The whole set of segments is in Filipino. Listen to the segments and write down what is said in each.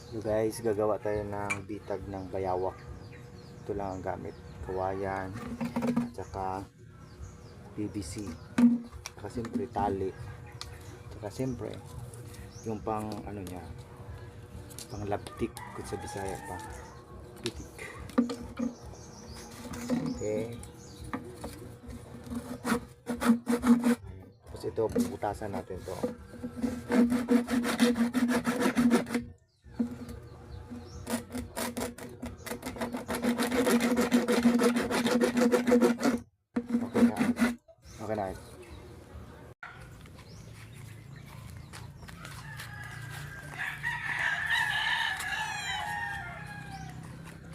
So guys, gagawa tayo ng bitag ng bayawak. Ito lang ang gamit, kawayan at saka PVC, saka siyempre tali, saka siyempre yung pang ano niya, pang labtik kung sa Bisaya pa, bitik. Okay, tapos ito bubutasan natin to. Okay na. Okay na.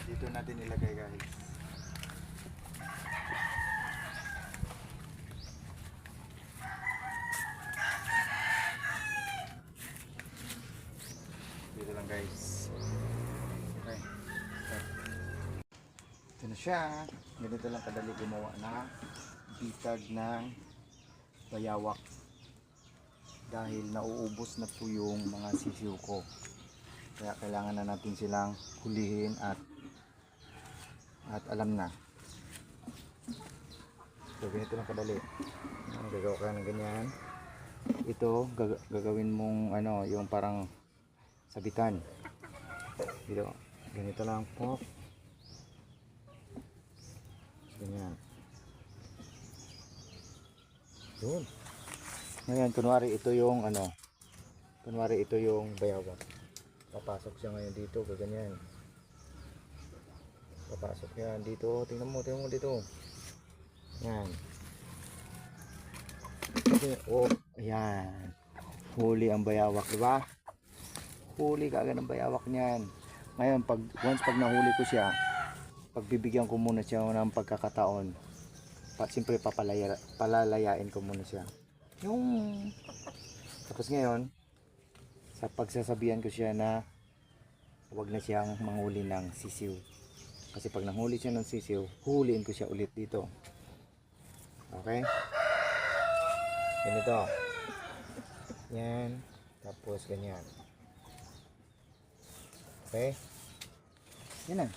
Dito natin ilagay guys. Dito lang guys. Okay. Ito na siya. Ganito lang kadali gumawa na bitag ng bayawak. Dahil nauubos na po yung mga sisiw ko. Kaya kailangan na natin silang hulihin at alam na. So ganito lang kadali. Gagawa ka ng ganyan. Ito gagawin mong ano, yung parang sabitan. Dito, ganito lang po. Ganyan. Yun. Ngayon, kunwari ito yung ano, kunwari ito yung bayawak. Papasok siya ngayon dito, gaganyan. Papasok yan dito, tingnan mo dito. Yan. Okay, oh, ayan. Huli ang bayawak, di ba? Huli kaagad ang bayawak niyan. Ngayon, once nahuli ko siya, pagbibigyan ko muna siya ng pagkakataon. Siyempre palalayain ko muna siya. Tapos ngayon, sa pagsasabihan ko siya na huwag na siyang manghuli ng sisiw. Kasi pag nanghuli siya ng sisiw, huliin ko siya ulit dito. Okay? Ganito. Yan. Tapos ganyan. Okay? Yan na.